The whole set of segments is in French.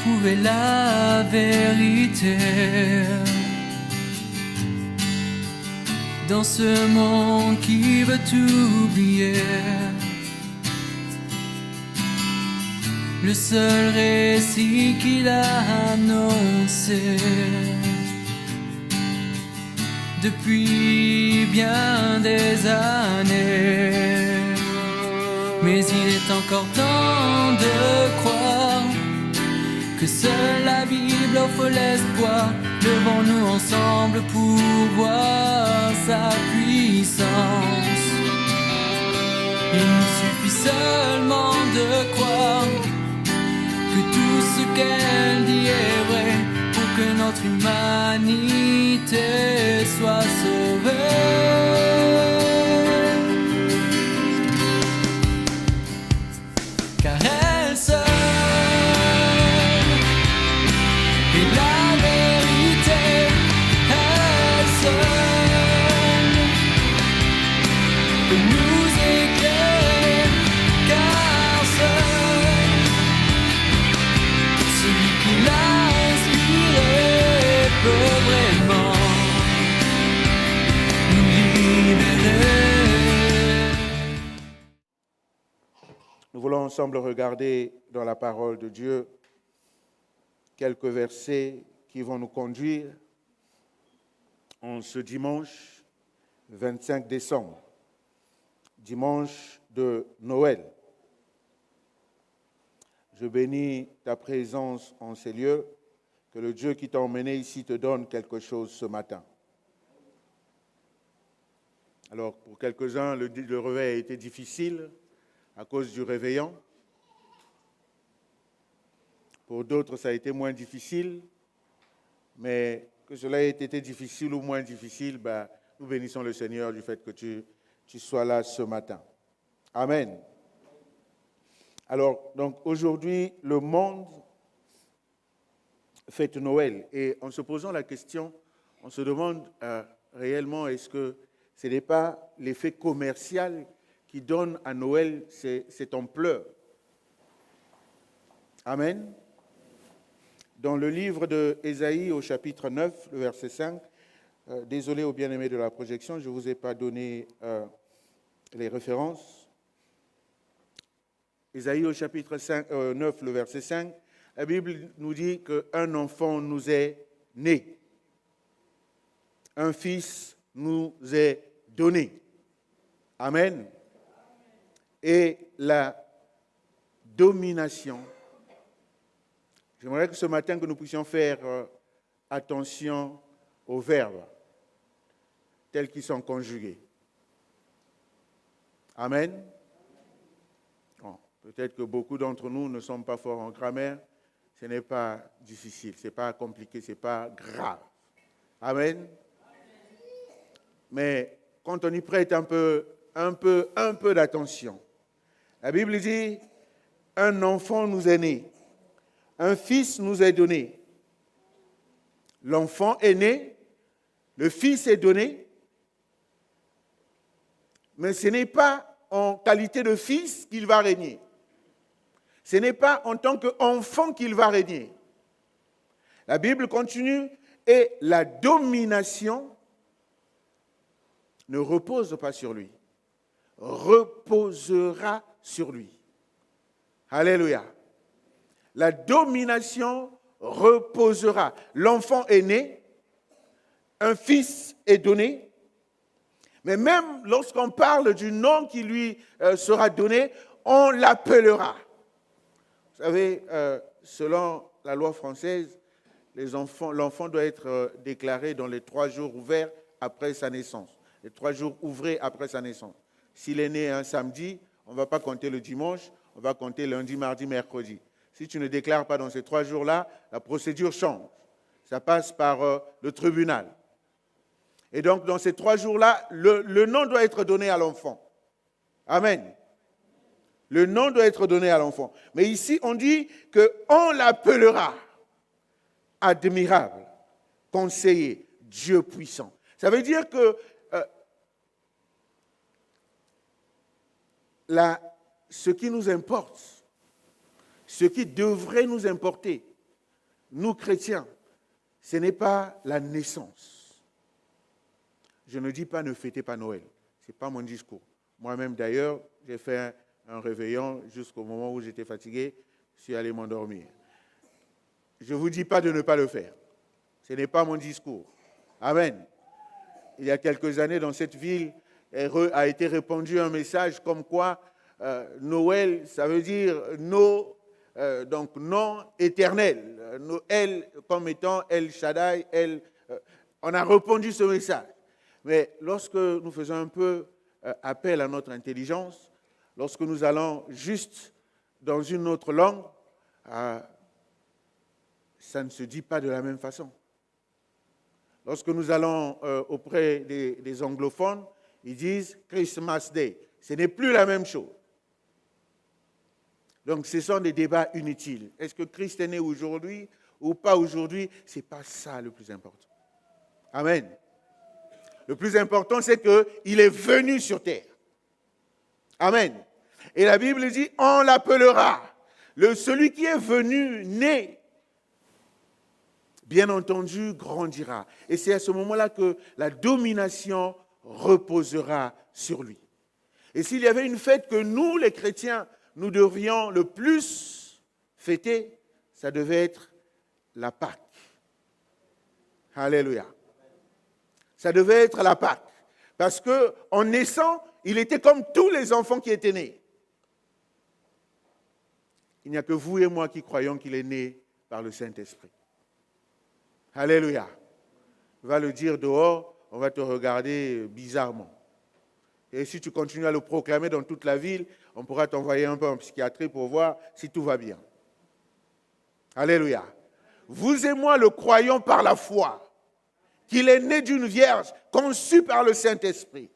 trouver la vérité dans ce monde qui veut tout oublier. Le seul récit qu'il a annoncé depuis bien des années. Mais il est encore temps de croire que seule la Bible offre l'espoir. Levons-nous ensemble pour voir sa puissance. Il nous suffit seulement de croire que tout ce qu'elle dit est vrai pour que notre humanité soit sauvée. Car elle seule est la vérité, elle seule peut nous éclairer, car seul celui qui l'a inspiré peut vraiment nous libérer. Nous voulons ensemble regarder dans la parole de Dieu quelques versets qui vont nous conduire en ce dimanche 25 décembre, dimanche de Noël. Je bénis ta présence en ces lieux, que le Dieu qui t'a emmené ici te donne quelque chose ce matin. Alors, pour quelques-uns, le réveil a été difficile à cause du réveillon. Pour d'autres, ça a été moins difficile. Mais que cela ait été difficile ou moins difficile, nous bénissons le Seigneur du fait que tu sois là ce matin. Amen. Alors, donc aujourd'hui, le monde fête Noël. Et en se posant la question, on se demande réellement, est-ce que ce n'est pas l'effet commercial qui donne à Noël cette ampleur? Amen. Dans le livre d'Ésaïe au chapitre 9, le verset 5, désolé aux bien-aimés de la projection, je ne vous ai pas donné les références. Ésaïe au chapitre 9, le verset 5, la Bible nous dit qu'un enfant nous est né, un fils nous est donné. Amen. Et la domination. J'aimerais que ce matin que nous puissions faire attention aux verbes tels qu'ils sont conjugués. Amen. Bon, peut-être que beaucoup d'entre nous ne sommes pas forts en grammaire. Ce n'est pas difficile, ce n'est pas compliqué, ce n'est pas grave. Amen. Mais quand on y prête un peu d'attention, la Bible dit, un enfant nous est né. Un fils nous est donné. L'enfant est né, le fils est donné, mais ce n'est pas en qualité de fils qu'il va régner. Ce n'est pas en tant qu'enfant qu'il va régner. La Bible continue, et la domination ne repose pas sur lui, reposera sur lui. Alléluia. La domination reposera. L'enfant est né, un fils est donné, mais même lorsqu'on parle du nom qui lui sera donné, on l'appellera. Vous savez, selon la loi française, l'enfant doit être déclaré dans les 3 jours ouverts après sa naissance. Les 3 jours ouvrés après sa naissance. S'il est né un samedi, on ne va pas compter le dimanche, on va compter lundi, mardi, mercredi. Si tu ne déclares pas dans ces 3 jours-là, la procédure change. Ça passe par le tribunal. Et donc, dans ces 3 jours-là, le nom doit être donné à l'enfant. Amen. Le nom doit être donné à l'enfant. Mais ici, on dit qu'on l'appellera admirable, conseiller, Dieu puissant. Ça veut dire que ce qui nous importe, ce qui devrait nous importer, nous chrétiens, ce n'est pas la naissance. Je ne dis pas ne fêtez pas Noël. Ce n'est pas mon discours. Moi-même d'ailleurs, j'ai fait un réveillon jusqu'au moment où j'étais fatigué, je suis allé m'endormir. Je ne vous dis pas de ne pas le faire. Ce n'est pas mon discours. Amen. Il y a quelques années, dans cette ville, a été répandu un message comme quoi Noël, ça veut dire donc non éternel. Noël comme étant El Shaddai, on a répandu ce message. Mais lorsque nous faisons un peu appel à notre intelligence, lorsque nous allons juste dans une autre langue, ça ne se dit pas de la même façon. Lorsque nous allons auprès des anglophones, ils disent Christmas Day. Ce n'est plus la même chose. Donc ce sont des débats inutiles. Est-ce que Christ est né aujourd'hui ou pas aujourd'hui? Ce n'est pas ça le plus important. Amen. Le plus important, c'est qu'il est venu sur terre. Amen. Et la Bible dit, on l'appellera. Celui qui est venu, né, bien entendu, grandira. Et c'est à ce moment-là que la domination reposera sur lui. Et s'il y avait une fête que nous, les chrétiens, nous devrions le plus fêter, ça devait être la Pâque. Alléluia. Ça devait être la Pâque. Parce qu'en naissant, il était comme tous les enfants qui étaient nés. Il n'y a que vous et moi qui croyons qu'il est né par le Saint-Esprit. Alléluia. Va le dire dehors, on va te regarder bizarrement. Et si tu continues à le proclamer dans toute la ville, on pourra t'envoyer un peu en psychiatrie pour voir si tout va bien. Alléluia. Vous et moi le croyons par la foi, qu'il est né d'une vierge, conçu par le Saint-Esprit.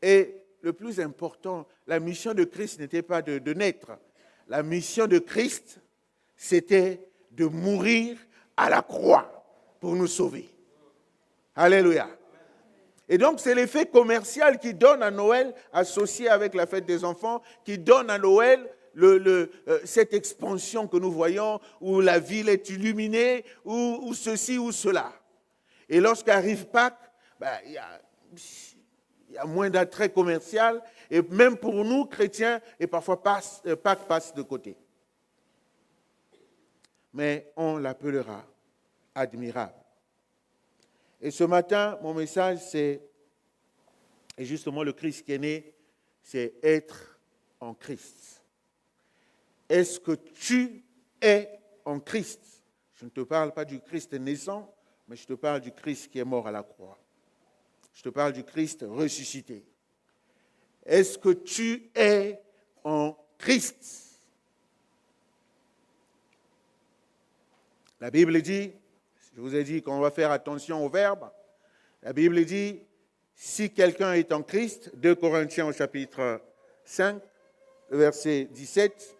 Et le plus important, la mission de Christ n'était pas de naître. La mission de Christ, c'était de mourir à la croix pour nous sauver. Alléluia. Et donc, c'est l'effet commercial qui donne à Noël, associé avec la fête des enfants, qui donne à Noël cette expansion que nous voyons, où la ville est illuminée, ou ceci ou cela. Et lorsqu'arrive Pâques, il y a moins d'attrait commercial, et même pour nous, chrétiens, et parfois Pâques passe de côté. Mais on l'appellera admirable. Et ce matin, mon message, c'est, et justement le Christ qui est né, c'est être en Christ. Est-ce que tu es en Christ? Je ne te parle pas du Christ naissant, mais je te parle du Christ qui est mort à la croix. Je te parle du Christ ressuscité. Est-ce que tu es en Christ? La Bible dit, je vous ai dit qu'on va faire attention au verbe. La Bible dit, si quelqu'un est en Christ, 2 Corinthiens au chapitre 5, verset 17,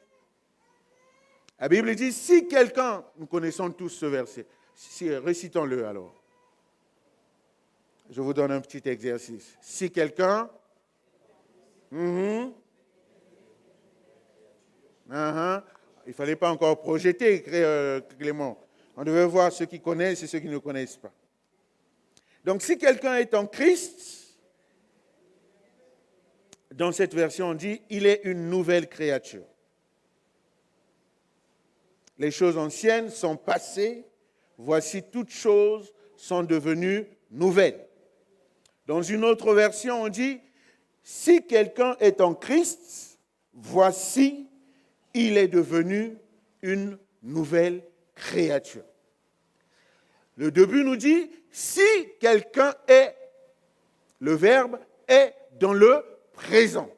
la Bible dit, si quelqu'un, nous connaissons tous ce verset, récitons-le alors. Je vous donne un petit exercice. Si quelqu'un, il ne fallait pas encore projeter, Clément. On devait voir ceux qui connaissent et ceux qui ne connaissent pas. Donc, si quelqu'un est en Christ, dans cette version, on dit, il est une nouvelle créature. Les choses anciennes sont passées, voici toutes choses sont devenues nouvelles. Dans une autre version, on dit, si quelqu'un est en Christ, voici, il est devenu une nouvelle créature. Le début nous dit, si quelqu'un est, le verbe est dans le présent.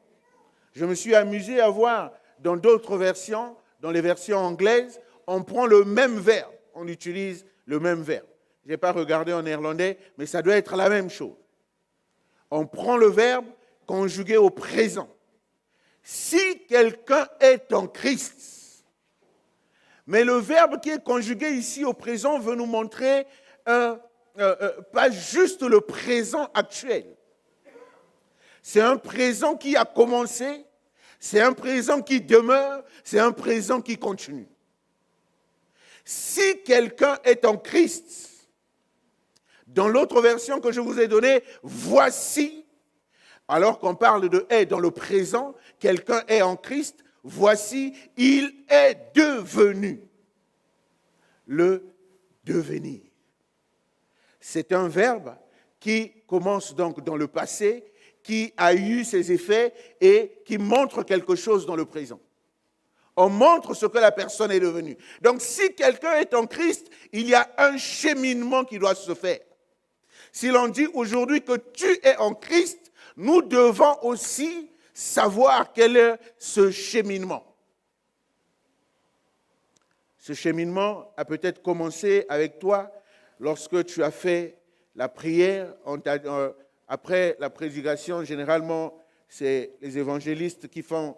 Je me suis amusé à voir dans d'autres versions, dans les versions anglaises, on prend le même verbe, on utilise le même verbe. Je n'ai pas regardé en néerlandais, mais ça doit être la même chose. On prend le verbe conjugué au présent. Si quelqu'un est en Christ, mais le verbe qui est conjugué ici au présent veut nous montrer pas juste le présent actuel. C'est un présent qui a commencé, c'est un présent qui demeure, c'est un présent qui continue. Si quelqu'un est en Christ, dans l'autre version que je vous ai donnée, voici, alors qu'on parle de est dans le présent, quelqu'un est en Christ, voici, il est devenu. Le devenir. C'est un verbe qui commence donc dans le passé, qui a eu ses effets et qui montre quelque chose dans le présent. On montre ce que la personne est devenue. Donc si quelqu'un est en Christ, il y a un cheminement qui doit se faire. Si l'on dit aujourd'hui que tu es en Christ, nous devons aussi savoir quel est ce cheminement. Ce cheminement a peut-être commencé avec toi lorsque tu as fait la prière. Après la prédication, généralement, c'est les évangélistes qui font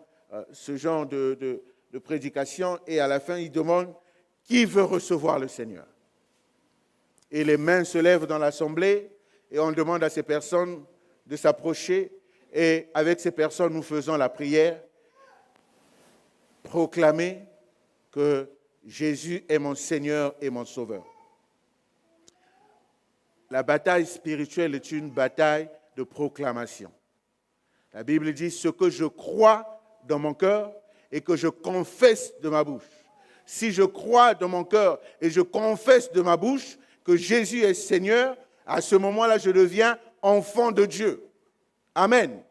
ce genre de prédication et à la fin, ils demandent qui veut recevoir le Seigneur. Et les mains se lèvent dans l'assemblée et on demande à ces personnes de s'approcher et avec ces personnes, nous faisons la prière, proclamer que Jésus est mon Seigneur et mon Sauveur. La bataille spirituelle est une bataille de proclamation. La Bible dit ce que je crois dans mon cœur et que je confesse de ma bouche. Si je crois dans mon cœur et je confesse de ma bouche que Jésus est Seigneur, à ce moment-là, je deviens enfant de Dieu. Amen.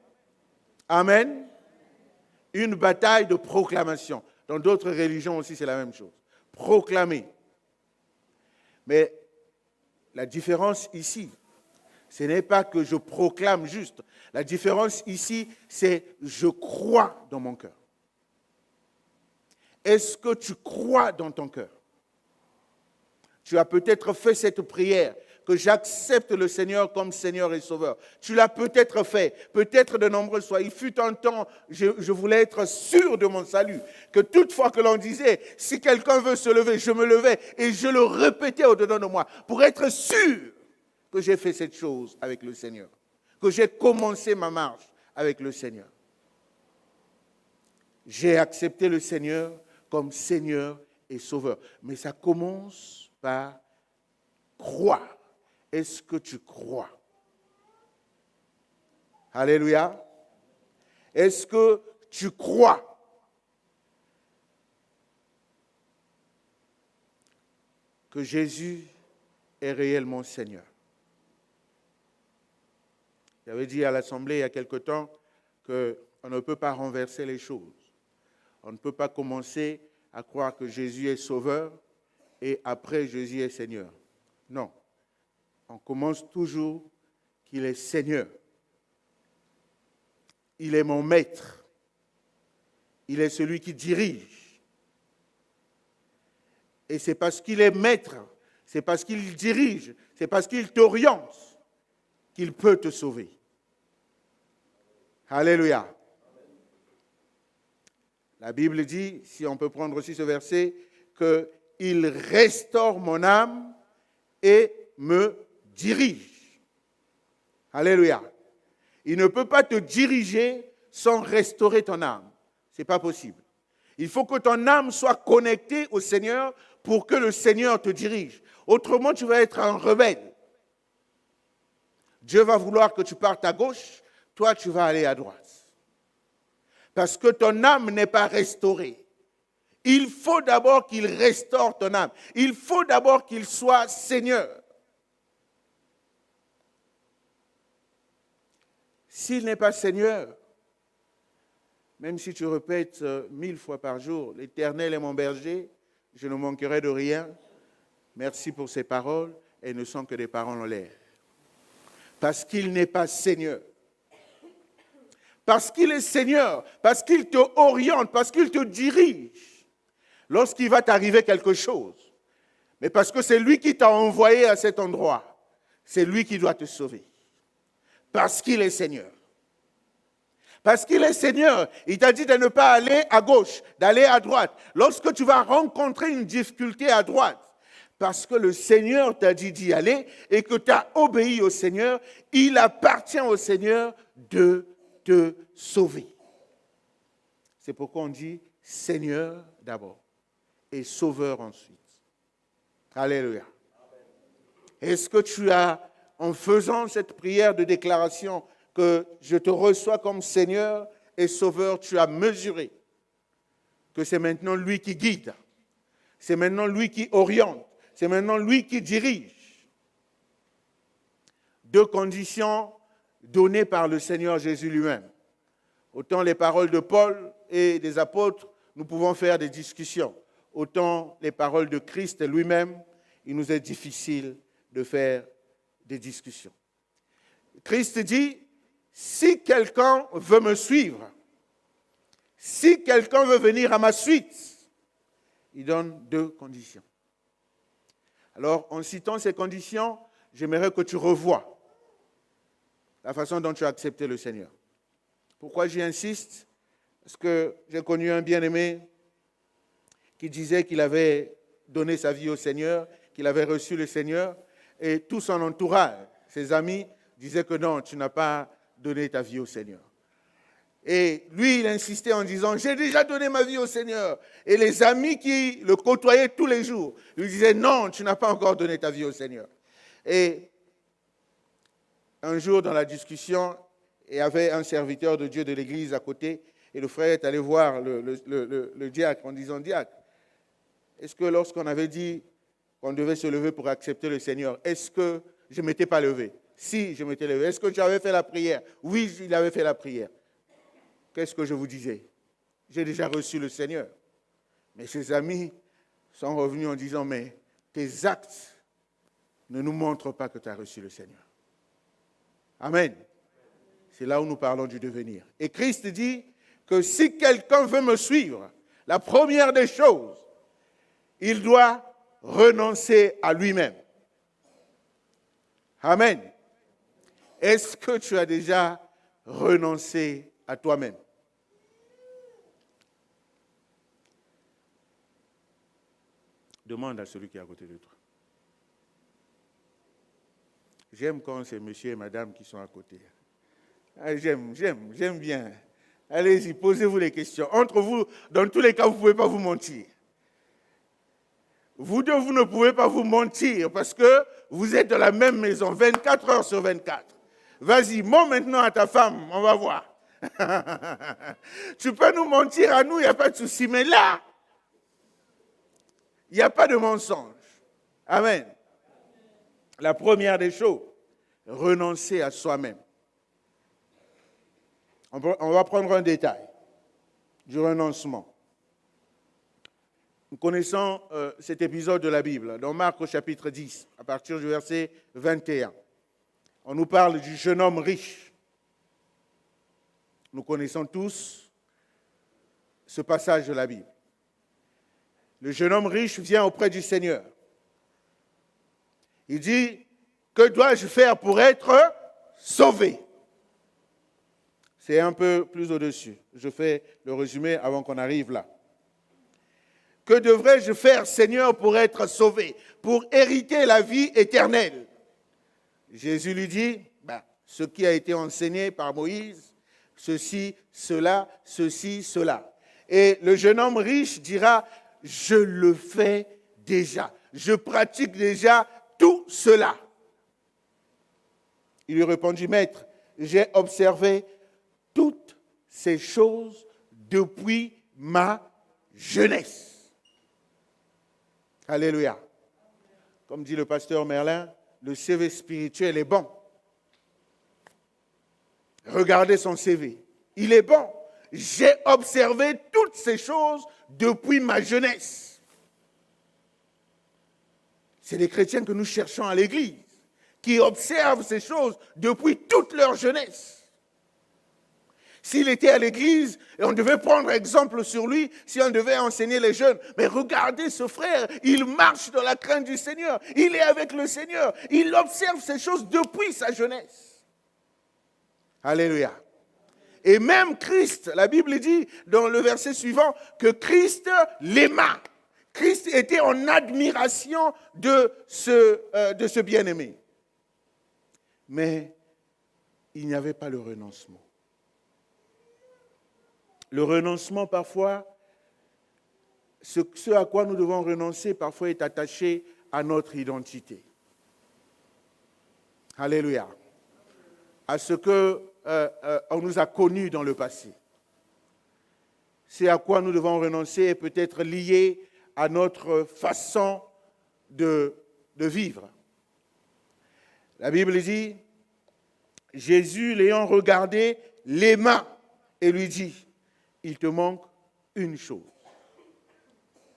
Amen. Une bataille de proclamation. Dans d'autres religions aussi, c'est la même chose. Proclamer. Mais la différence ici, ce n'est pas que je proclame juste. La différence ici, c'est je crois dans mon cœur. Est-ce que tu crois dans ton cœur? Tu as peut-être fait cette prière, que j'accepte le Seigneur comme Seigneur et Sauveur. Tu l'as peut-être fait, peut-être de nombreuses fois. Il fut un temps, je voulais être sûr de mon salut, que toutefois que l'on disait, si quelqu'un veut se lever, je me levais et je le répétais au-dedans de moi pour être sûr que j'ai fait cette chose avec le Seigneur, que j'ai commencé ma marche avec le Seigneur. J'ai accepté le Seigneur comme Seigneur et Sauveur. Mais ça commence par croire. Est-ce que tu crois? Alléluia. Est-ce que tu crois? Que Jésus est réellement Seigneur. J'avais dit à l'Assemblée il y a quelque temps qu'on ne peut pas renverser les choses. On ne peut pas commencer à croire que Jésus est Sauveur et après Jésus est Seigneur. Non. On commence toujours qu'il est Seigneur. Il est mon maître. Il est celui qui dirige. Et c'est parce qu'il est maître, c'est parce qu'il dirige, c'est parce qu'il t'oriente qu'il peut te sauver. Alléluia. La Bible dit, si on peut prendre aussi ce verset, qu'il restaure mon âme et me dirige. Alléluia. Il ne peut pas te diriger sans restaurer ton âme. Ce n'est pas possible. Il faut que ton âme soit connectée au Seigneur pour que le Seigneur te dirige. Autrement, tu vas être un rebelle. Dieu va vouloir que tu partes à gauche, toi tu vas aller à droite. Parce que ton âme n'est pas restaurée. Il faut d'abord qu'il restaure ton âme. Il faut d'abord qu'il soit Seigneur. S'il n'est pas Seigneur, même si tu répètes 1000 fois par jour, l'Éternel est mon berger, je ne manquerai de rien. Merci pour ces paroles, elles ne sont que des paroles en l'air. Parce qu'il n'est pas Seigneur. Parce qu'il est Seigneur, parce qu'il te oriente, parce qu'il te dirige. Lorsqu'il va t'arriver quelque chose, mais parce que c'est lui qui t'a envoyé à cet endroit, c'est lui qui doit te sauver. Parce qu'il est Seigneur. Parce qu'il est Seigneur, il t'a dit de ne pas aller à gauche, d'aller à droite. Lorsque tu vas rencontrer une difficulté à droite, parce que le Seigneur t'a dit d'y aller et que tu as obéi au Seigneur, il appartient au Seigneur de te sauver. C'est pourquoi on dit Seigneur d'abord et Sauveur ensuite. Alléluia. Est-ce que tu as, en faisant cette prière de déclaration, que je te reçois comme Seigneur et Sauveur, tu as mesuré que c'est maintenant lui qui guide, c'est maintenant lui qui oriente, c'est maintenant lui qui dirige. Deux conditions données par le Seigneur Jésus lui-même. Autant les paroles de Paul et des apôtres, nous pouvons faire des discussions. Autant les paroles de Christ lui-même, il nous est difficile de faire des discussions. Christ dit, si quelqu'un veut me suivre, si quelqu'un veut venir à ma suite, il donne deux conditions. Alors, en citant ces conditions, j'aimerais que tu revoies la façon dont tu as accepté le Seigneur. Pourquoi j'y insiste? Parce que j'ai connu un bien-aimé qui disait qu'il avait donné sa vie au Seigneur, qu'il avait reçu le Seigneur, et tout son entourage, ses amis, disaient que non, tu n'as pas donné ta vie au Seigneur. Et lui, il insistait en disant, j'ai déjà donné ma vie au Seigneur. Et les amis qui le côtoyaient tous les jours lui disaient, non, tu n'as pas encore donné ta vie au Seigneur. Et un jour, dans la discussion, il y avait un serviteur de Dieu de l'église à côté, et le frère est allé voir le diacre en disant, diacre, est-ce que lorsqu'on avait dit qu'on devait se lever pour accepter le Seigneur, est-ce que je ne m'étais pas levé? Si, je m'étais levé. Est-ce que tu avais fait la prière? Oui, il avait fait la prière. Qu'est-ce que je vous disais? J'ai déjà reçu le Seigneur. Mais ses amis sont revenus en disant, mais tes actes ne nous montrent pas que tu as reçu le Seigneur. Amen. C'est là où nous parlons du devenir. Et Christ dit que si quelqu'un veut me suivre, la première des choses, il doit renoncer à lui-même. Amen. Est-ce que tu as déjà renoncé à toi-même? Demande à celui qui est à côté de toi. J'aime quand c'est monsieur et madame qui sont à côté. Ah, j'aime bien. Allez-y, posez-vous les questions. Entre vous, dans tous les cas, vous ne pouvez pas vous mentir. Vous deux, vous ne pouvez pas vous mentir parce que vous êtes dans la même maison, 24 heures sur 24. Vas-y, mens maintenant à ta femme, on va voir. Tu peux nous mentir à nous, il n'y a pas de souci, mais là, il n'y a pas de mensonge. Amen. La première des choses, renoncer à soi-même. On va prendre un détail du renoncement. Nous connaissons cet épisode de la Bible, dans Marc au chapitre 10, à partir du verset 21. On nous parle du jeune homme riche. Nous connaissons tous ce passage de la Bible. Le jeune homme riche vient auprès du Seigneur. Il dit, que dois-je faire pour être sauvé? C'est un peu plus au-dessus. Je fais le résumé avant qu'on arrive là. Que devrais-je faire, Seigneur, pour être sauvé, pour hériter la vie éternelle? Jésus lui dit, ce qui a été enseigné par Moïse, ceci, cela, ceci, cela. Et le jeune homme riche dira, je le fais déjà, je pratique déjà tout cela. Il lui répondit, Maître, j'ai observé toutes ces choses depuis ma jeunesse. Alléluia. Comme dit le pasteur Merlin, le CV spirituel est bon. Regardez son CV. Il est bon. J'ai observé toutes ces choses depuis ma jeunesse. C'est les chrétiens que nous cherchons à l'église, qui observent ces choses depuis toute leur jeunesse. S'il était à l'église, et on devait prendre exemple sur lui, si on devait enseigner les jeunes, mais regardez ce frère, il marche dans la crainte du Seigneur, il est avec le Seigneur, il observe ces choses depuis sa jeunesse. Alléluia. Et même Christ, la Bible dit dans le verset suivant que Christ l'aima. Christ était en admiration de ce bien-aimé. Mais il n'y avait pas le renoncement. Le renoncement, parfois, ce à quoi nous devons renoncer, parfois est attaché à notre identité. Alléluia. À ce que on nous a connus dans le passé. C'est à quoi nous devons renoncer et peut-être lié à notre façon de vivre. La Bible dit, Jésus l'ayant regardé, l'aima et lui dit, il te manque une chose.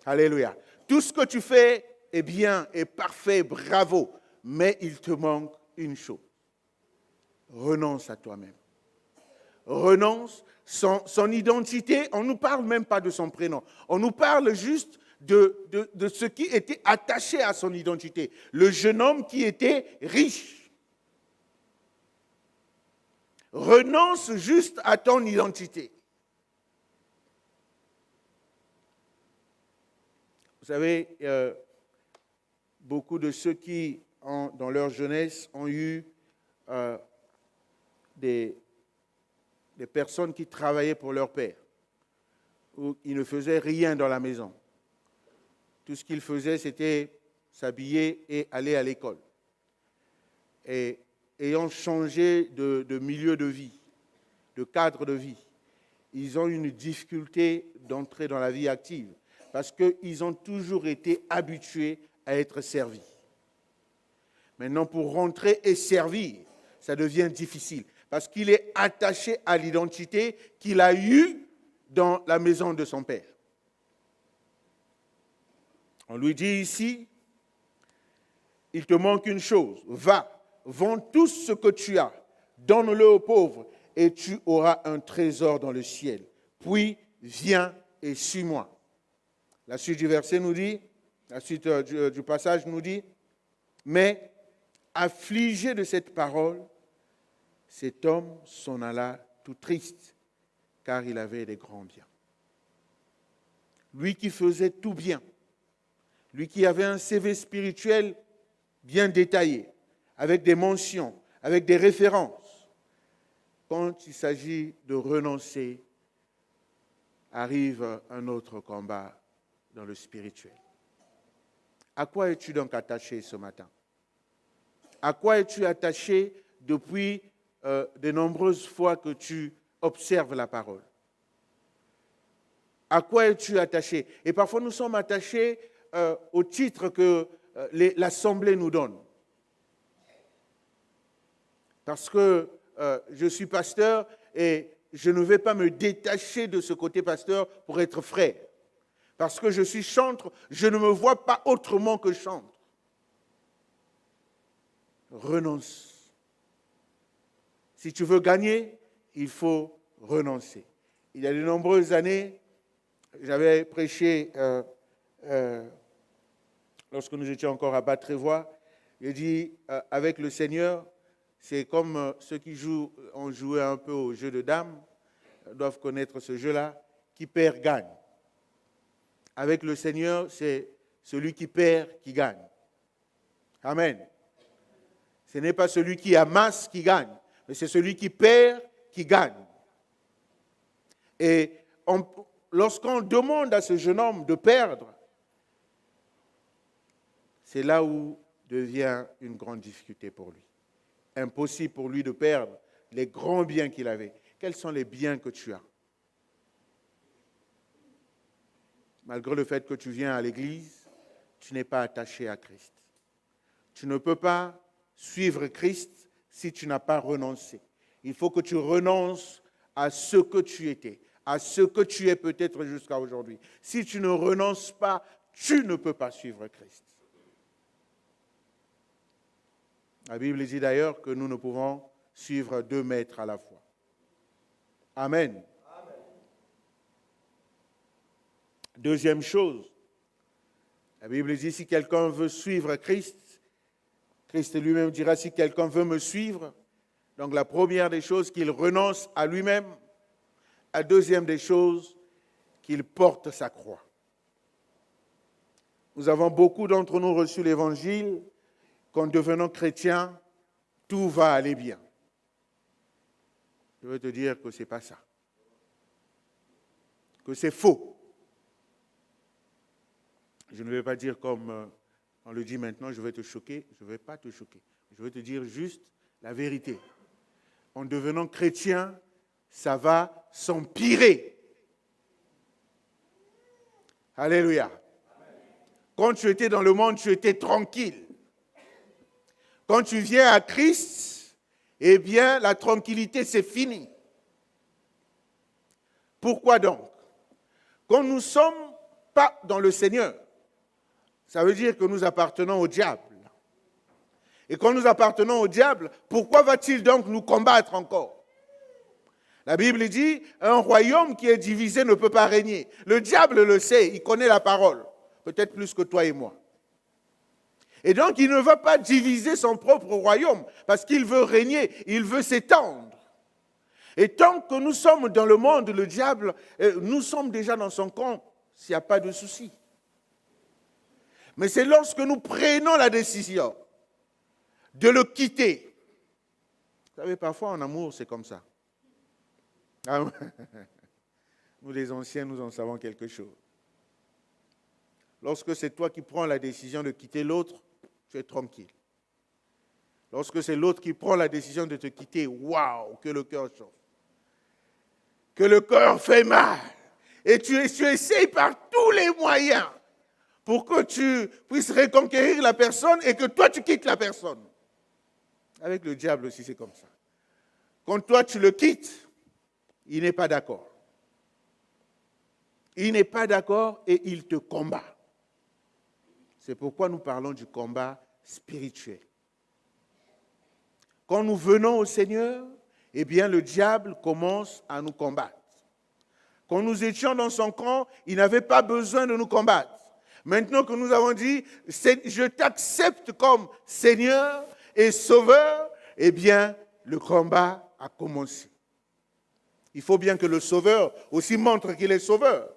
Alléluia. Tout ce que tu fais est bien, est parfait, bravo, mais il te manque une chose. Renonce à toi-même. Renonce, son identité, on ne nous parle même pas de son prénom, on nous parle juste de ce qui était attaché à son identité. Le jeune homme qui était riche. Renonce juste à ton identité. Vous savez, beaucoup de ceux qui, dans leur jeunesse, ont eu des personnes qui travaillaient pour leur père, où ils ne faisaient rien dans la maison. Tout ce qu'ils faisaient, c'était s'habiller et aller à l'école. Et ayant changé de milieu de vie, de cadre de vie, ils ont une difficulté d'entrer dans la vie active parce qu'ils ont toujours été habitués à être servis. Maintenant, pour rentrer et servir, ça devient difficile parce qu'il est attaché à l'identité qu'il a eue dans la maison de son père. On lui dit ici, il te manque une chose, va, vends tout ce que tu as, donne-le aux pauvres et tu auras un trésor dans le ciel. Puis viens et suis-moi. La suite du verset nous dit, la suite du passage nous dit, mais affligé de cette parole, cet homme s'en alla tout triste, car il avait des grands biens. Lui qui faisait tout bien, lui qui avait un CV spirituel bien détaillé, avec des mentions, avec des références, quand il s'agit de renoncer, arrive un autre combat dans le spirituel. À quoi es-tu donc attaché ce matin? À quoi es-tu attaché depuis de nombreuses fois que tu observes la parole? À quoi es-tu attaché? Et parfois nous sommes attachés au titre que l'Assemblée nous donne. Parce que je suis pasteur et je ne vais pas me détacher de ce côté pasteur pour être frère. Parce que je suis chantre, je ne me vois pas autrement que chantre. Renonce. Si tu veux gagner, il faut renoncer. Il y a de nombreuses années, j'avais prêché, lorsque nous étions encore à Bas-Trévois, j'ai dit, avec le Seigneur, c'est comme ceux qui ont joué un peu au jeu de dames, doivent connaître ce jeu-là, qui perd gagne. Avec le Seigneur, c'est celui qui perd qui gagne. Amen. Ce n'est pas celui qui amasse qui gagne, mais c'est celui qui perd qui gagne. Et lorsqu'on demande à ce jeune homme de perdre, c'est là où devient une grande difficulté pour lui. Impossible pour lui de perdre les grands biens qu'il avait. Quels sont les biens que tu as? Malgré le fait que tu viens à l'église, tu n'es pas attaché à Christ. Tu ne peux pas suivre Christ si tu n'as pas renoncé. Il faut que tu renonces à ce que tu étais, à ce que tu es peut-être jusqu'à aujourd'hui. Si tu ne renonces pas, tu ne peux pas suivre Christ. La Bible dit d'ailleurs que nous ne pouvons suivre 2 maîtres à la fois. Amen. Deuxième chose, la Bible dit si quelqu'un veut suivre Christ, Christ lui-même dira si quelqu'un veut me suivre, donc la première des choses, qu'il renonce à lui-même. La deuxième des choses, qu'il porte sa croix. Nous avons beaucoup d'entre nous reçu l'Évangile, qu'en devenant chrétien, tout va aller bien. Je veux te dire que ce n'est pas ça. Que c'est faux. Je ne vais pas dire comme On le dit maintenant, je vais te choquer. Je ne vais pas te choquer. Je vais te dire juste la vérité. En devenant chrétien, ça va s'empirer. Alléluia. Quand tu étais dans le monde, tu étais tranquille. Quand tu viens à Christ, eh bien, la tranquillité, c'est fini. Pourquoi donc? Quand nous ne sommes pas dans le Seigneur, ça veut dire que nous appartenons au diable. Et quand nous appartenons au diable, pourquoi va-t-il donc nous combattre encore? La Bible dit, un royaume qui est divisé ne peut pas régner. Le diable le sait, il connaît la parole, peut-être plus que toi et moi. Et donc, il ne va pas diviser son propre royaume, parce qu'il veut régner, il veut s'étendre. Et tant que nous sommes dans le monde, le diable, nous sommes déjà dans son camp, s'il n'y a pas de souci. Mais c'est lorsque nous prenons la décision de le quitter. Vous savez, parfois en amour, c'est comme ça. Ah, nous les anciens, nous en savons quelque chose. Lorsque c'est toi qui prends la décision de quitter l'autre, tu es tranquille. Lorsque c'est l'autre qui prend la décision de te quitter, waouh, que le cœur chauffe. Que le cœur fait mal. Et tu essayes par tous les moyens pour que tu puisses reconquérir la personne et que toi, tu quittes la personne. Avec le diable aussi, c'est comme ça. Quand toi, tu le quittes, il n'est pas d'accord. Il n'est pas d'accord et il te combat. C'est pourquoi nous parlons du combat spirituel. Quand nous venons au Seigneur, eh bien, le diable commence à nous combattre. Quand nous étions dans son camp, il n'avait pas besoin de nous combattre. Maintenant que nous avons dit, je t'accepte comme Seigneur et Sauveur, eh bien, le combat a commencé. Il faut bien que le Sauveur aussi montre qu'il est Sauveur.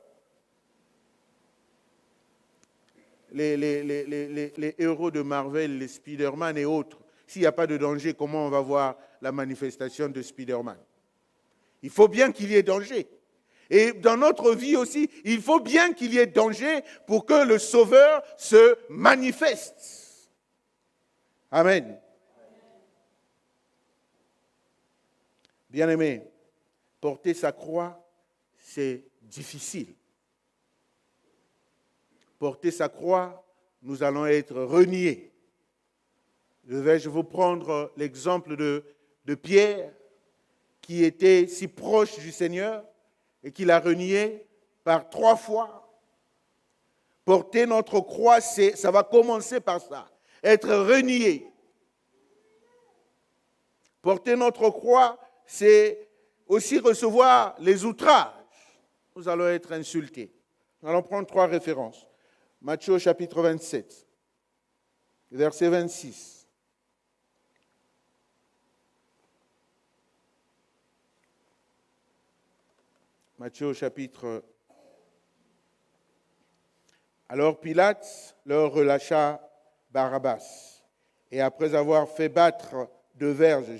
Les héros de Marvel, les Spider-Man et autres, s'il n'y a pas de danger, comment on va voir la manifestation de Spider-Man? Il faut bien qu'il y ait danger. Et dans notre vie aussi, il faut bien qu'il y ait danger pour que le Sauveur se manifeste. Amen. Bien-aimé, porter sa croix, c'est difficile. Porter sa croix, nous allons être reniés. Vais-je vous prendre l'exemple de Pierre, qui était si proche du Seigneur et qui l'a renié par 3 fois. Porter notre croix, ça va commencer par ça, être renié. Porter notre croix, c'est aussi recevoir les outrages. Nous allons être insultés. Nous allons prendre 3 références. Matthieu chapitre 27, verset 26. Matthieu chapitre. Alors Pilate leur relâcha Barabbas. Et après avoir fait battre de verge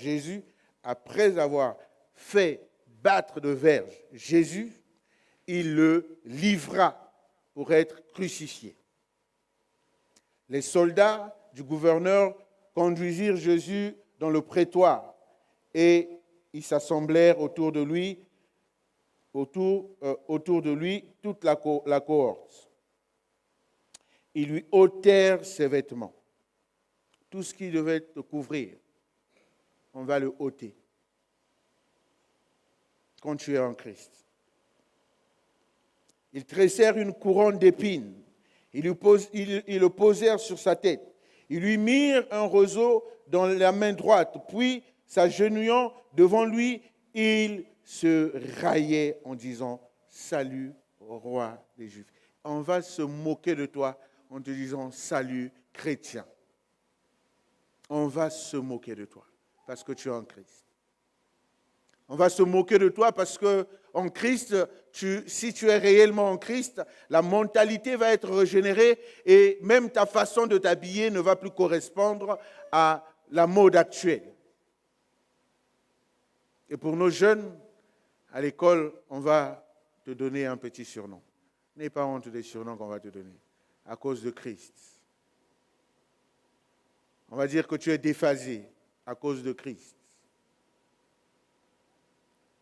Jésus, il le livra pour être crucifié. Les soldats du gouverneur conduisirent Jésus dans le prétoire et ils s'assemblèrent autour de lui toute la cohorte. Ils lui ôtèrent ses vêtements. Tout ce qui devait te couvrir, on va le ôter quand tu es en Christ. Ils tressèrent une couronne d'épines. Ils le posèrent sur sa tête. Ils lui mirent un roseau dans la main droite. Puis, s'agenouillant devant lui, ils se raillaient en disant « Salut, roi des Juifs ». On va se moquer de toi en te disant « Salut, chrétien ». On va se moquer de toi parce que tu es en Christ. On va se moquer de toi parce que en Christ, si tu es réellement en Christ, la mentalité va être régénérée et même ta façon de t'habiller ne va plus correspondre à la mode actuelle. Et pour nos jeunes, à l'école, on va te donner un petit surnom. N'aie pas honte des surnoms qu'on va te donner à cause de Christ. On va dire que tu es déphasé à cause de Christ.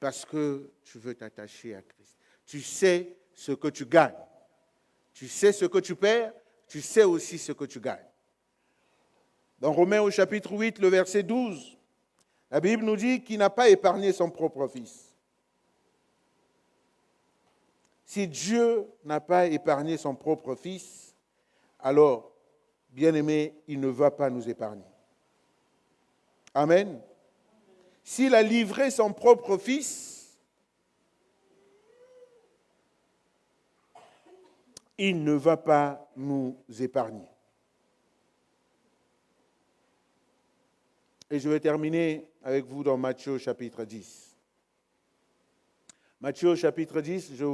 Parce que tu veux t'attacher à Christ. Tu sais ce que tu gagnes. Tu sais ce que tu perds, tu sais aussi ce que tu gagnes. Dans Romains au chapitre 8, le verset 12, la Bible nous dit qu'il n'a pas épargné son propre fils. Si Dieu n'a pas épargné son propre fils, alors, bien-aimé, il ne va pas nous épargner. Amen. S'il a livré son propre fils, il ne va pas nous épargner. Et je vais terminer avec vous dans Matthieu chapitre 10. Matthieu chapitre 10, je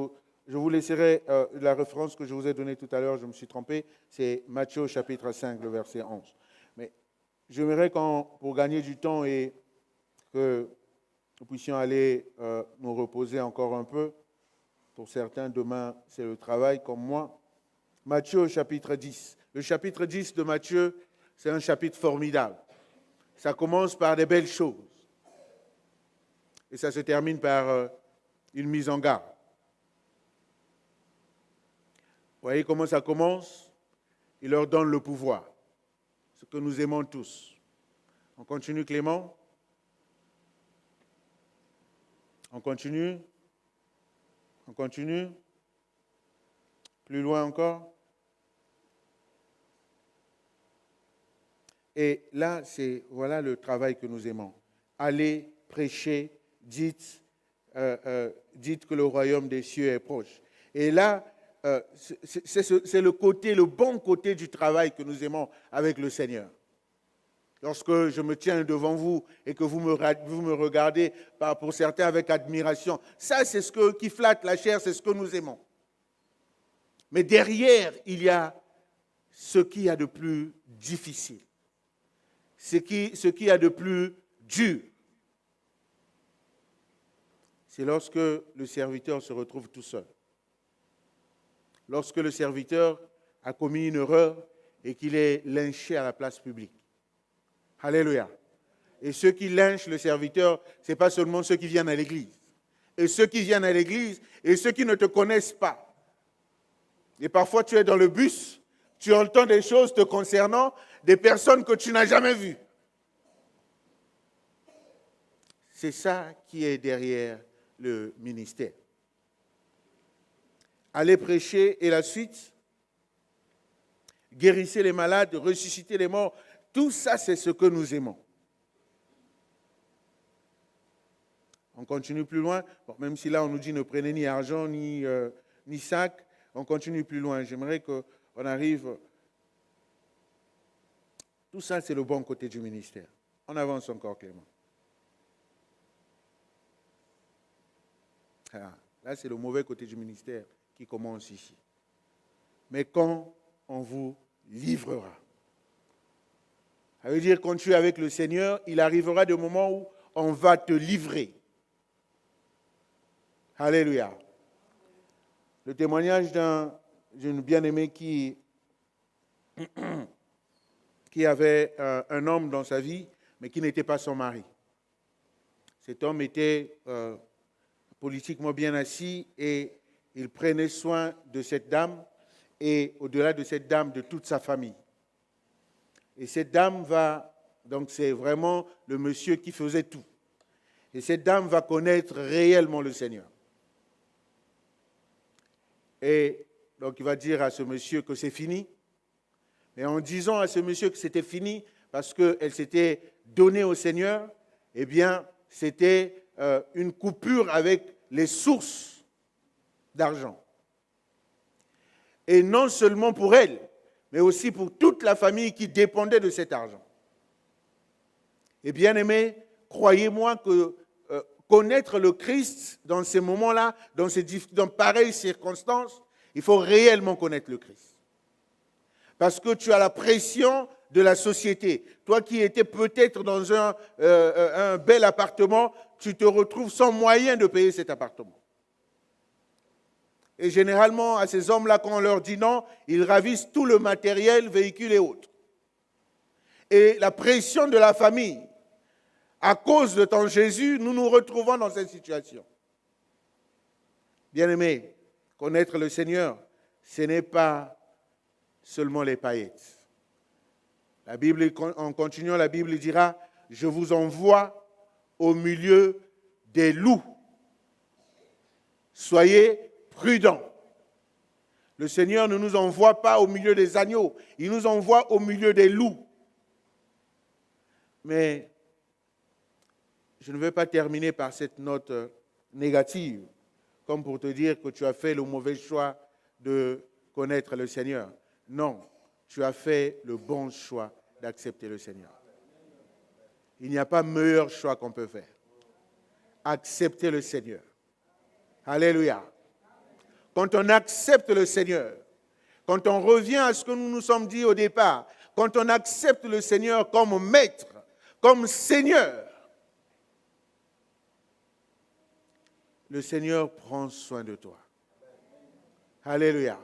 vous laisserai la référence que je vous ai donnée tout à l'heure, je me suis trompé, c'est Matthieu chapitre 5, le verset 11. Mais j'aimerais pour gagner du temps et que nous puissions aller nous reposer encore un peu, pour certains, demain, c'est le travail comme moi. Matthieu chapitre 10. Le chapitre 10 de Matthieu, c'est un chapitre formidable. Ça commence par des belles choses. Et ça se termine par une mise en garde. Vous voyez comment ça commence? Il leur donne le pouvoir. Ce que nous aimons tous. On continue, Clément? On continue? On continue? Plus loin encore? Et là, voilà le travail que nous aimons. Allez, prêchez, dites que le royaume des cieux est proche. Et là, c'est le bon côté du travail que nous aimons avec le Seigneur. Lorsque je me tiens devant vous et que vous me regardez, pour certains avec admiration, ça c'est ce qui flatte la chair, c'est ce que nous aimons. Mais derrière, il y a ce qu'il y a de plus difficile, ce qu'il y a de plus dur. C'est lorsque le serviteur se retrouve tout seul. Lorsque le serviteur a commis une erreur et qu'il est lynché à la place publique. Alléluia. Et ceux qui lynchent le serviteur, ce n'est pas seulement ceux qui viennent à l'église. Et ceux qui viennent à l'église et ceux qui ne te connaissent pas. Et parfois tu es dans le bus, tu entends des choses te concernant, des personnes que tu n'as jamais vues. C'est ça qui est derrière le ministère. Allez prêcher et la suite, guérissez les malades, ressuscitez les morts. Tout ça, c'est ce que nous aimons. On continue plus loin. Bon, même si là, on nous dit ne prenez ni argent, ni sac, on continue plus loin. J'aimerais qu'on arrive... Tout ça, c'est le bon côté du ministère. On avance encore, Clément. Ah, là, c'est le mauvais côté du ministère qui commence ici. Mais quand on vous livrera. Ça veut dire quand tu es avec le Seigneur, il arrivera des moments où on va te livrer. Alléluia. Le témoignage d'une bien-aimée qui avait un homme dans sa vie, mais qui n'était pas son mari. Cet homme était politiquement bien assis et il prenait soin de cette dame et au-delà de cette dame, de toute sa famille. Et cette dame donc c'est vraiment le monsieur qui faisait tout. Et cette dame va connaître réellement le Seigneur. Et donc il va dire à ce monsieur que c'est fini. Mais en disant à ce monsieur que c'était fini, parce qu'elle s'était donnée au Seigneur, eh bien, c'était une coupure avec les sources d'argent. Et non seulement pour elle, mais aussi pour toute la famille qui dépendait de cet argent. Et bien aimé, croyez-moi que connaître le Christ dans ces moments-là, dans pareilles circonstances, il faut réellement connaître le Christ. Parce que tu as la pression de la société. Toi qui étais peut-être dans un bel appartement, tu te retrouves sans moyen de payer cet appartement. Et généralement, à ces hommes-là, quand on leur dit non, ils ravissent tout le matériel, véhicule et autres. et la pression de la famille, à cause de ton Jésus, nous nous retrouvons dans cette situation. Bien-aimés, connaître le Seigneur, ce n'est pas seulement les paillettes. La Bible, en continuant, la Bible dira, je vous envoie au milieu des loups. Soyez prudents. Le Seigneur ne nous envoie pas au milieu des agneaux, il nous envoie au milieu des loups. Mais je ne vais pas terminer par cette note négative, comme pour te dire que tu as fait le mauvais choix de connaître le Seigneur. Non, tu as fait le bon choix d'accepter le Seigneur. Il n'y a pas meilleur choix qu'on peut faire. Accepter le Seigneur. Alléluia. Quand on accepte le Seigneur, quand on revient à ce que nous nous sommes dit au départ, quand on accepte le Seigneur comme maître, comme Seigneur, le Seigneur prend soin de toi. Alléluia.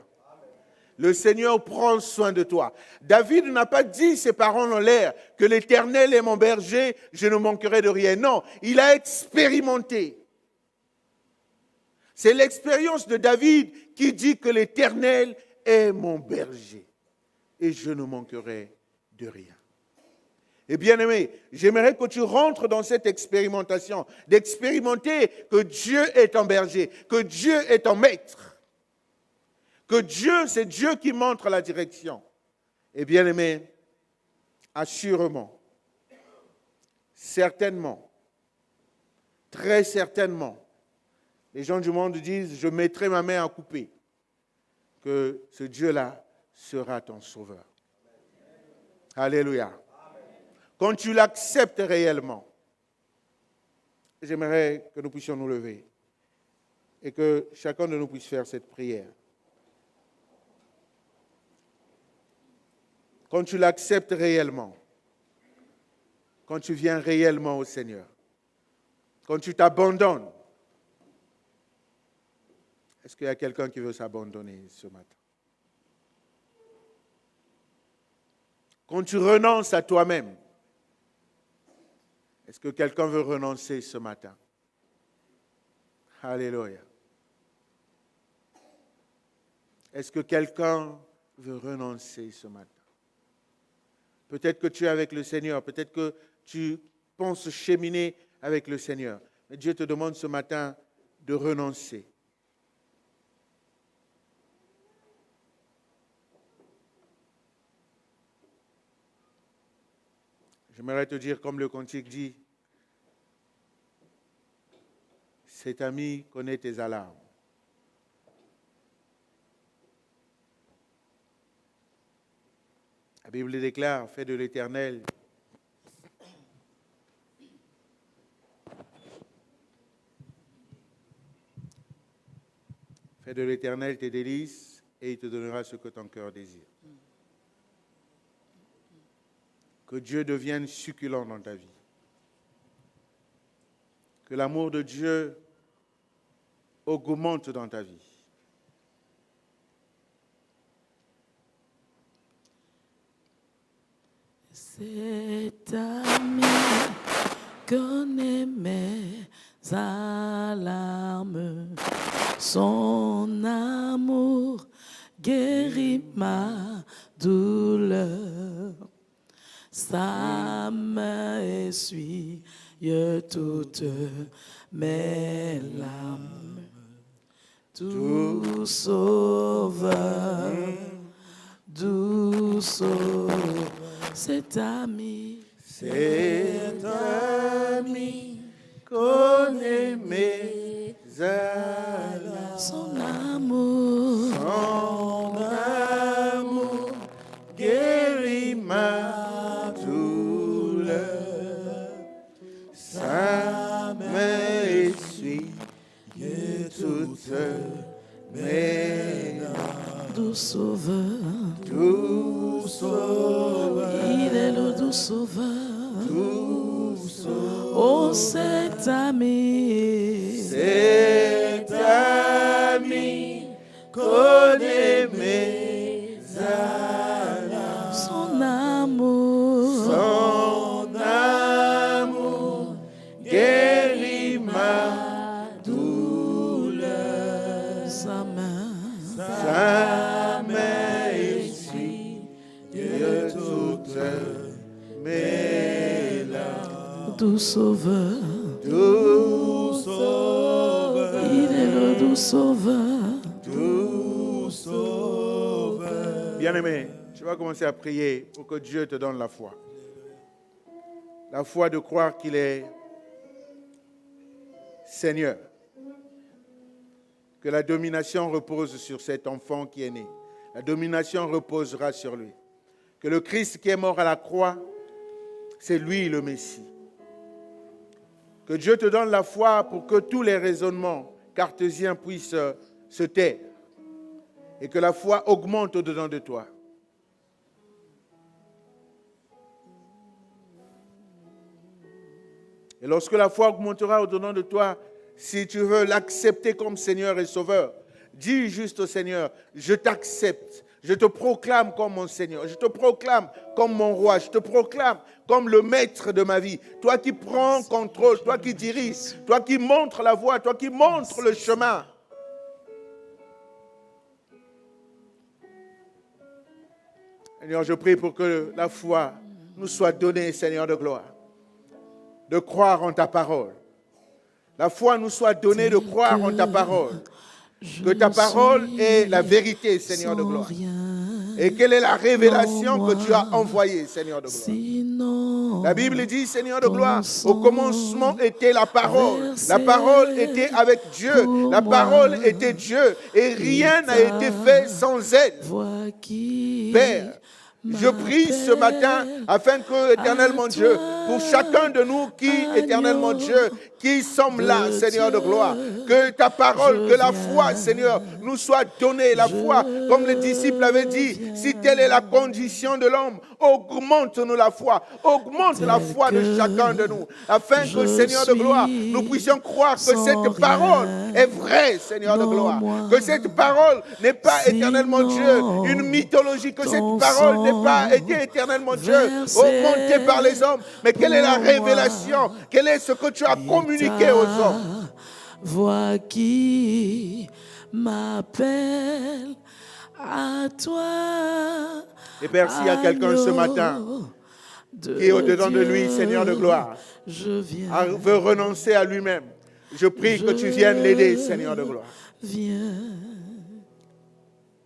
Le Seigneur prend soin de toi. David n'a pas dit ses paroles en l'air, que l'Éternel est mon berger, je ne manquerai de rien. Non, il a expérimenté. C'est l'expérience de David qui dit que l'Éternel est mon berger et je ne manquerai de rien. Et bien aimé, j'aimerais que tu rentres dans cette expérimentation, d'expérimenter que Dieu est ton berger, que Dieu est ton maître, que Dieu, c'est Dieu qui montre la direction. Et bien aimé, assurément, certainement, très certainement, les gens du monde disent, je mettrai ma main à couper, que ce Dieu-là sera ton sauveur. Alléluia. Quand tu l'acceptes réellement, j'aimerais que nous puissions nous lever et que chacun de nous puisse faire cette prière. Quand tu l'acceptes réellement, quand tu viens réellement au Seigneur, quand tu t'abandonnes, est-ce qu'il y a quelqu'un qui veut s'abandonner ce matin? Quand tu renonces à toi-même, est-ce que quelqu'un veut renoncer ce matin? Alléluia. Est-ce que quelqu'un veut renoncer ce matin? Peut-être que tu es avec le Seigneur, peut-être que tu penses cheminer avec le Seigneur. Mais Dieu te demande ce matin de renoncer. J'aimerais te dire, comme le cantique dit, cet ami connaît tes alarmes. La Bible déclare, fais de l'Éternel tes délices et il te donnera ce que ton cœur désire. Que Dieu devienne succulent dans ta vie. Que l'amour de Dieu augmente dans ta vie. Cet ami connaît mes alarmes, son amour guérit ma douleur. Sa main essuie toutes mes larmes. Doux sauveur, cet ami connaît mes alarmes. Son amour guérit ma douleur. Sa main essuie toutes mes larmes. doux sauveur, Doux sauveur, il est le doux sauveur. Oh, cet ami connaît mes alarmes. son amour doux sauveur. Doux sauveur. Il est le doux sauveur. Doux sauveur. Bien-aimé, tu vas commencer à prier pour que Dieu te donne la foi. La foi de croire qu'il est Seigneur. Que la domination repose sur cet enfant qui est né. La domination reposera sur lui. Que le Christ qui est mort à la croix, c'est lui le Messie. Que Dieu te donne la foi pour que tous les raisonnements cartésiens puissent se taire. Et que la foi augmente au-dedans de toi. Et lorsque la foi augmentera au-dedans de toi, si tu veux l'accepter comme Seigneur et Sauveur, dis juste au Seigneur, je t'accepte, je te proclame comme mon Seigneur, je te proclame comme mon roi, je te proclame comme le maître de ma vie. Toi qui prends contrôle, toi qui diriges, toi qui montres la voie, toi qui montres le chemin. Seigneur, je prie pour que la foi nous soit donnée, Seigneur de gloire, de croire en ta parole. La foi nous soit donnée de croire en ta parole. Que ta parole est la vérité, Seigneur de gloire. Et quelle est la révélation que tu as envoyée, Seigneur de gloire. La Bible dit, Seigneur de gloire, au commencement était la parole. La parole était avec Dieu. La parole était Dieu. Et rien n'a été fait sans elle. Père, je prie ce matin afin que, éternellement Dieu, pour chacun de nous qui, éternellement Dieu, qui sommes là, Seigneur de gloire, que ta parole, que la foi, Seigneur, nous soit donnée. La foi, comme les disciples avaient dit, si telle est la condition de l'homme, augmente-nous la foi, augmente la foi de chacun de nous, afin que, Seigneur de gloire, nous puissions croire que cette parole est vraie, Seigneur de gloire, que cette parole n'est pas, éternellement Dieu, une mythologie, que cette parole n'est pas été éternellement Dieu, augmenté par les hommes, mais quelle est la révélation, quel est ce que tu as communiqué aux hommes. Voix qui m'appelle à toi. Et Père, s'il y a quelqu'un ce matin qui est au-dedans de lui, Seigneur de gloire, veut renoncer à lui-même, je prie que tu viennes l'aider, Seigneur de gloire.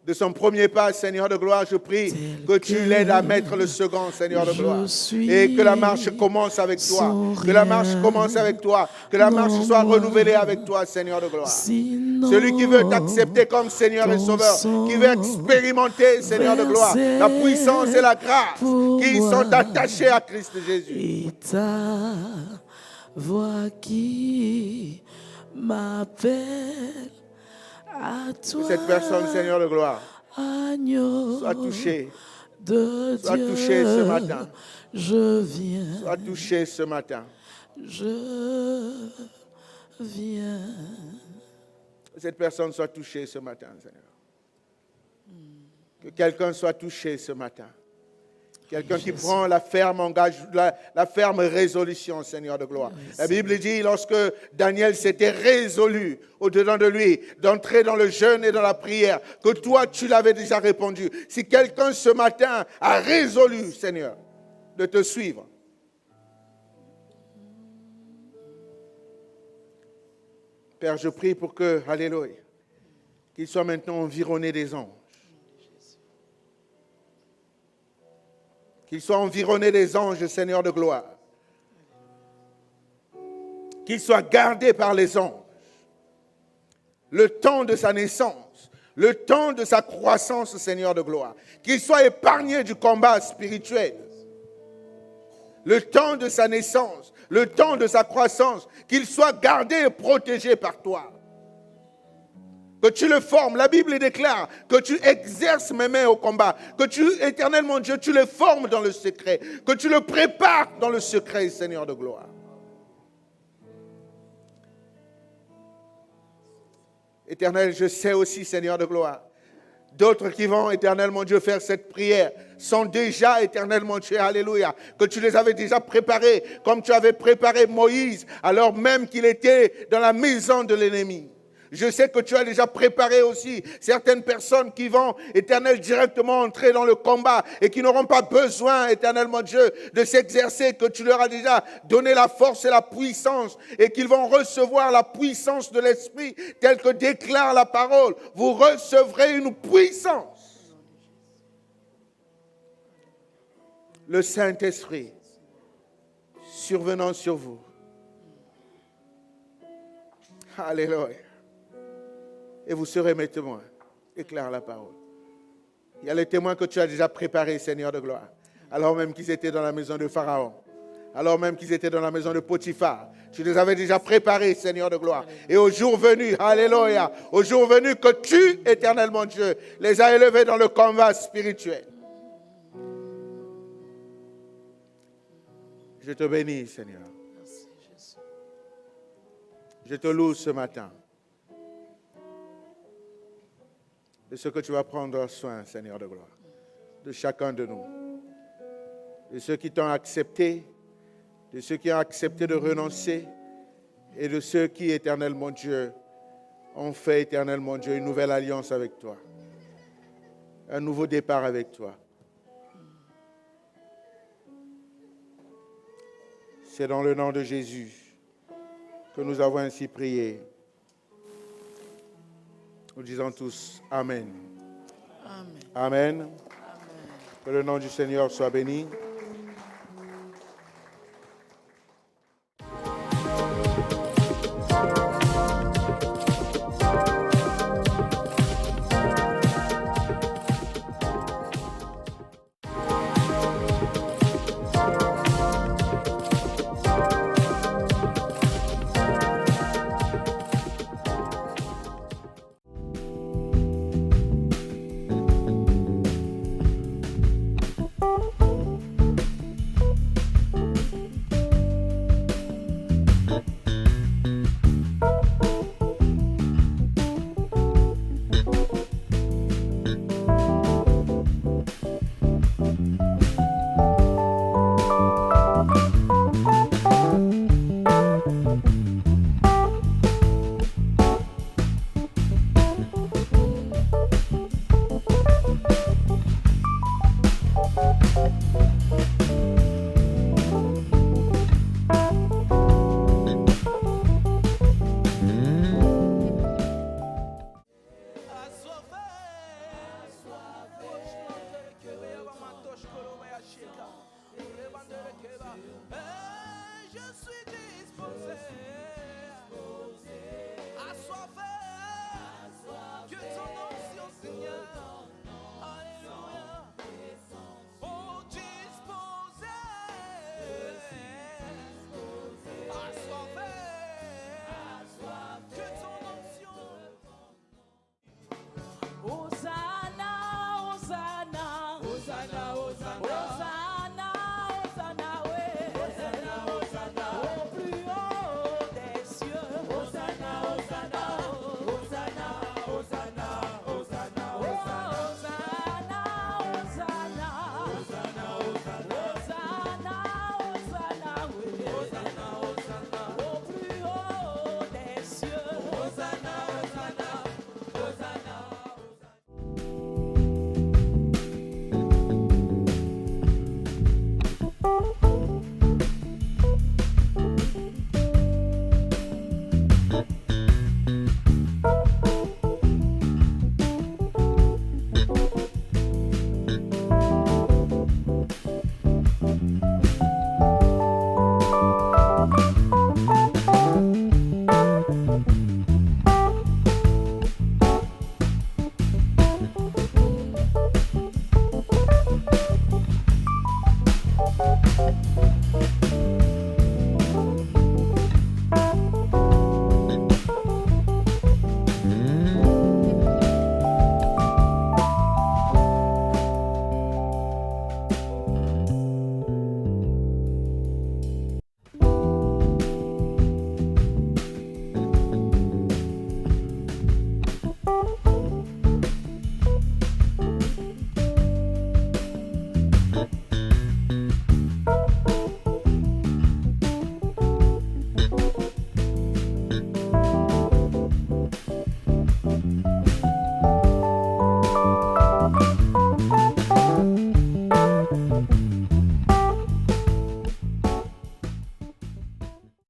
De son premier pas, Seigneur de gloire, je prie que tu l'aides à mettre le second, Seigneur de gloire. Et que la marche commence avec toi. Que la marche commence avec toi. Que la marche soit renouvelée avec toi, Seigneur de gloire. Celui qui veut t'accepter comme Seigneur et Sauveur, qui veut expérimenter, Seigneur de gloire, la puissance et la grâce qui sont attachés à Christ Jésus. Et ta voix qui m'appelle à toi, que cette personne, Seigneur de gloire, agneau soit touchée. de Sois Dieu, touché ce matin. je viens, Sois touché ce matin. je viens. Que cette personne soit touchée ce matin, Seigneur. Que quelqu'un soit touché ce matin. Quelqu'un qui prend la ferme engagement, la ferme résolution, Seigneur de gloire. La Bible dit, lorsque Daniel s'était résolu au-dedans de lui, d'entrer dans le jeûne et dans la prière, que toi, tu l'avais déjà répondu. Si quelqu'un ce matin a résolu, Seigneur, de te suivre, Père, je prie pour que, alléluia, qu'il soit maintenant environné des anges. Qu'il soit environné des anges, Seigneur de gloire. Qu'il soit gardé par les anges. Le temps de sa naissance, le temps de sa croissance, Seigneur de gloire. Qu'il soit épargné du combat spirituel. Le temps de sa naissance, le temps de sa croissance, qu'il soit gardé et protégé par toi. Que tu le formes. La Bible déclare que tu exerces mes mains au combat. Que tu, éternellement Dieu, tu le formes dans le secret. Que tu le prépares dans le secret, Seigneur de gloire. Éternel, je sais aussi, Seigneur de gloire, d'autres qui vont, éternellement Dieu, faire cette prière sont déjà, éternellement Dieu, alléluia, que tu les avais déjà préparés, comme tu avais préparé Moïse, alors même qu'il était dans la maison de l'ennemi. Je sais que tu as déjà préparé aussi certaines personnes qui vont, Éternel, directement entrer dans le combat et qui n'auront pas besoin, éternellement Dieu, de s'exercer, que tu leur as déjà donné la force et la puissance et qu'ils vont recevoir la puissance de l'Esprit telle que déclare la parole. Vous recevrez une puissance. Le Saint-Esprit survenant sur vous. Alléluia. Et vous serez mes témoins. Déclare la parole. Il y a les témoins que tu as déjà préparés, Seigneur de gloire. Alors même qu'ils étaient dans la maison de Pharaon. Alors même qu'ils étaient dans la maison de Potiphar. Tu les avais déjà préparés, Seigneur de gloire. Et au jour venu, alléluia, au jour venu que tu, éternellement Dieu, les as élevés dans le combat spirituel. Je te bénis, Seigneur. Merci, Jésus. Je te loue ce matin de ce que tu vas prendre soin, Seigneur de gloire, de chacun de nous, de ceux qui t'ont accepté, de ceux qui ont accepté de renoncer et de ceux qui, éternellement Dieu, ont fait, éternellement Dieu, une nouvelle alliance avec toi, un nouveau départ avec toi. C'est dans le nom de Jésus que nous avons ainsi prié. Nous disons tous Amen. Amen. Amen. Amen. Que le nom du Seigneur soit béni.